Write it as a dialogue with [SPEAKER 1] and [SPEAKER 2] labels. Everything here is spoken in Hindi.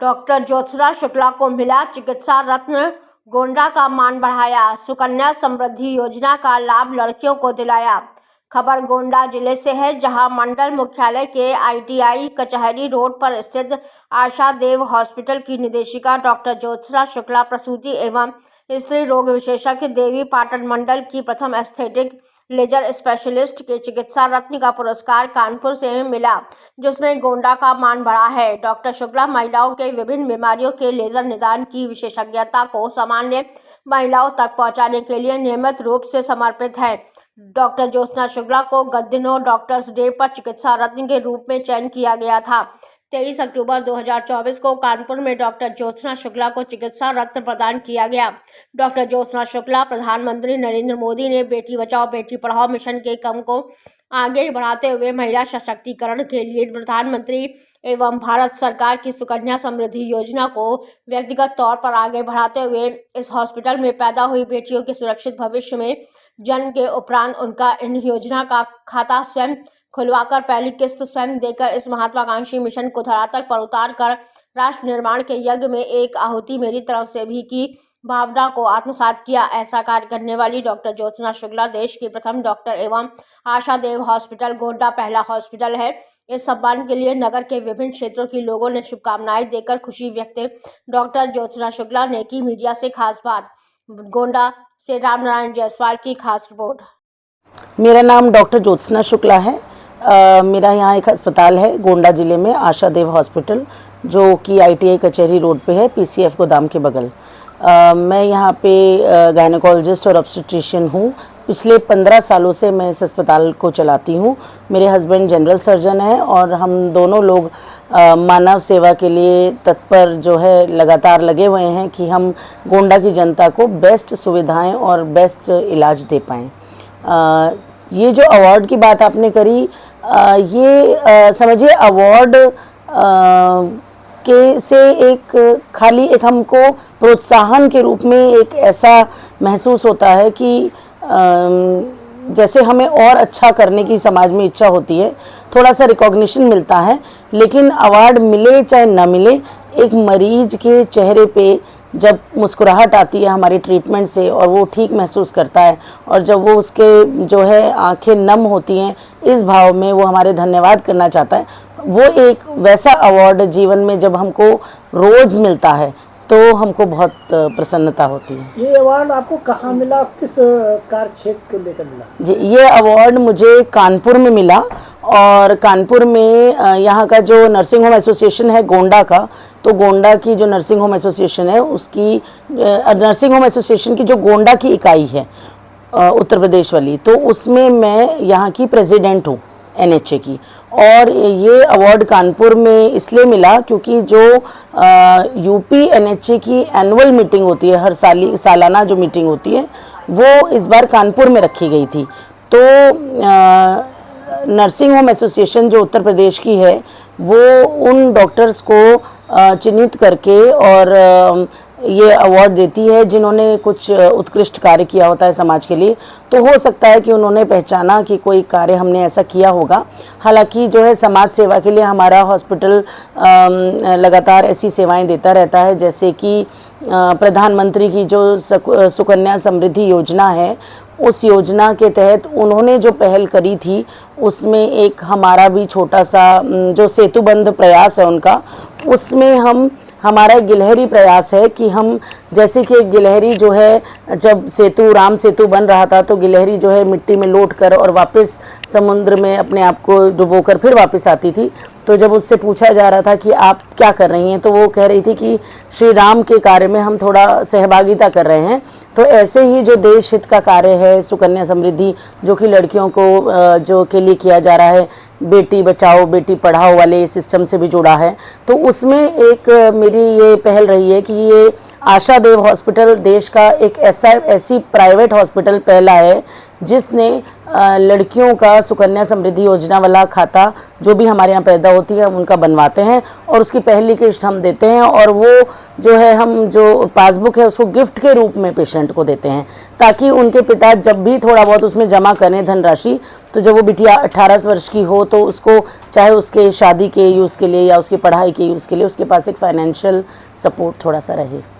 [SPEAKER 1] डॉक्टर ज्योत्सना शुक्ला को मिला चिकित्सा रत्न, गोंडा का मान बढ़ाया। सुकन्या समृद्धि योजना का लाभ लड़कियों को दिलाया। खबर गोंडा जिले से है, जहां मंडल मुख्यालय के ITI कचहरी रोड पर स्थित आशा देव हॉस्पिटल की निदेशिका डॉक्टर ज्योत्सना शुक्ला प्रसूति एवं स्त्री रोग विशेषज्ञ देवी पाटन मंडल की प्रथम एस्थेटिक लेजर स्पेशलिस्ट के चिकित्सा रत्न का पुरस्कार कानपुर से मिला, जिसमें गोंडा का मान बढ़ा है। डॉक्टर शुक्ला महिलाओं के विभिन्न बीमारियों के लेजर निदान की विशेषज्ञता को सामान्य महिलाओं तक पहुंचाने के लिए नियमित रूप से समर्पित है। डॉक्टर ज्योत्सना शुक्ला को गत दिनों डॉक्टर्स डे पर चिकित्सा रत्न के रूप में चयन किया गया था। 23 अक्टूबर 2024 को कानपुर में डॉक्टर ज्योत्सना शुक्ला को चिकित्सा रत्न प्रदान किया गया। डॉक्टर ज्योत्सना शुक्ला प्रधानमंत्री नरेंद्र मोदी ने बेटी बचाओ बेटी पढ़ाओ मिशन के काम को आगे बढ़ाते हुए महिला सशक्तिकरण के लिए प्रधानमंत्री एवं भारत सरकार की सुकन्या समृद्धि योजना को व्यक्तिगत तौर पर आगे बढ़ाते हुए इस हॉस्पिटल में पैदा हुई बेटियों के सुरक्षित भविष्य में जन्म के उपरांत उनका इन योजना का खाता स्वयं खुलवाकर पहली किस्त स्वयं देकर इस महत्वाकांक्षी मिशन को धरातल पर उतार कर राष्ट्र निर्माण के यज्ञ में एक आहुति मेरी तरफ से भी की भावना को आत्मसात किया। ऐसा कार्य करने वाली डॉक्टर ज्योत्सना शुक्ला देश की प्रथम डॉक्टर एवं आशा देव हॉस्पिटल गोंडा पहला हॉस्पिटल है। इस सम्मान के लिए नगर के विभिन्न क्षेत्रों के लोगों ने शुभकामनाएं देकर खुशी व्यक्त। डॉक्टर ज्योत्सना शुक्ला ने की मीडिया से खास बात। गोंडा से रामनारायण जायसवाल की खास रिपोर्ट।
[SPEAKER 2] मेरा नाम डॉक्टर ज्योत्सना शुक्ला है। मेरा यहाँ एक अस्पताल है गोंडा जिले में, आशा देव हॉस्पिटल, जो कि ITI कचहरी रोड पे है, PCF गोदाम के बगल। मैं यहाँ पे गायनेकोलॉजिस्ट और ऑब्स्टेट्रिशियन हूँ। पिछले 15 सालों से मैं इस अस्पताल को चलाती हूँ। मेरे हस्बैंड जनरल सर्जन हैं और हम दोनों लोग मानव सेवा के लिए तत्पर जो है लगातार लगे हुए हैं कि हम गोंडा की जनता को बेस्ट सुविधाएं और बेस्ट इलाज दे पाएँ। ये जो अवार्ड की बात आपने करी, ये समझिए अवार्ड के से एक खाली एक हमको प्रोत्साहन के रूप में एक ऐसा महसूस होता है कि जैसे हमें और अच्छा करने की समाज में इच्छा होती है, थोड़ा सा रिकॉग्निशन मिलता है। लेकिन अवार्ड मिले चाहे ना मिले, एक मरीज के चेहरे पे जब मुस्कुराहट आती है हमारी ट्रीटमेंट से और वो ठीक महसूस करता है, और जब वो उसके जो है आंखें नम होती हैं इस भाव में वो हमारे धन्यवाद करना चाहता है, वो एक वैसा अवार्ड जीवन में जब हमको रोज़ मिलता है तो हमको बहुत प्रसन्नता होती है।
[SPEAKER 3] ये अवार्ड आपको कहाँ मिला, किस कार्य क्षेत्र को लेकर मिला?
[SPEAKER 2] जी, ये अवार्ड मुझे कानपुर में मिला, और कानपुर में यहाँ का जो नर्सिंग होम एसोसिएशन है गोंडा का, तो गोंडा की जो नर्सिंग होम एसोसिएशन है उसकी नर्सिंग होम एसोसिएशन की जो गोंडा की इकाई है उत्तर प्रदेश वाली, तो उसमें मैं यहाँ की प्रेसिडेंट हूँ NHA की। और ये अवार्ड कानपुर में इसलिए मिला क्योंकि जो UP NHA की एनुअल मीटिंग होती है, हर सालाना जो मीटिंग होती है, वो इस बार कानपुर में रखी गई थी। तो नर्सिंग होम एसोसिएशन जो उत्तर प्रदेश की है वो उन डॉक्टर्स को चिन्हित करके और ये अवार्ड देती है जिन्होंने कुछ उत्कृष्ट कार्य किया होता है समाज के लिए। तो हो सकता है कि उन्होंने पहचाना कि कोई कार्य हमने ऐसा किया होगा। हालांकि जो है समाज सेवा के लिए हमारा हॉस्पिटल लगातार ऐसी सेवाएं देता रहता है, जैसे कि प्रधानमंत्री की जो सुकन्या समृद्धि योजना है, उस योजना के तहत उन्होंने जो पहल करी थी उसमें एक हमारा भी छोटा सा जो सेतुबंध प्रयास है उनका, उसमें हमारा एक गिलहरी प्रयास है कि हम जैसे कि एक गिलहरी जो है जब राम सेतु बन रहा था तो गिलहरी जो है मिट्टी में लौट कर और वापस समुद्र में अपने आप को डुबोकर फिर वापस आती थी। तो जब उससे पूछा जा रहा था कि आप क्या कर रही हैं, तो वो कह रही थी कि श्री राम के कार्य में हम थोड़ा सहभागिता कर रहे हैं। तो ऐसे ही जो देश हित का कार्य है सुकन्या समृद्धि, जो कि लड़कियों को जो के लिए किया जा रहा है, बेटी बचाओ बेटी पढ़ाओ वाले सिस्टम से भी जुड़ा है, तो उसमें एक मेरी ये पहल रही है कि ये आशा देव हॉस्पिटल देश का एक ऐसी प्राइवेट हॉस्पिटल पहला है जिसने लड़कियों का सुकन्या समृद्धि योजना वाला खाता जो भी हमारे यहाँ पैदा होती है हम उनका बनवाते हैं और उसकी पहली किश्त हम देते हैं और वो जो है हम जो पासबुक है उसको गिफ्ट के रूप में पेशेंट को देते हैं ताकि उनके पिता जब भी थोड़ा बहुत उसमें जमा करें धनराशि तो जब वो बिटिया 18 वर्ष की हो तो उसको चाहे उसके शादी के यूज़ के लिए या उसकी पढ़ाई के यूज़ के लिए उसके पास एक फाइनेंशियल सपोर्ट थोड़ा सा रहे।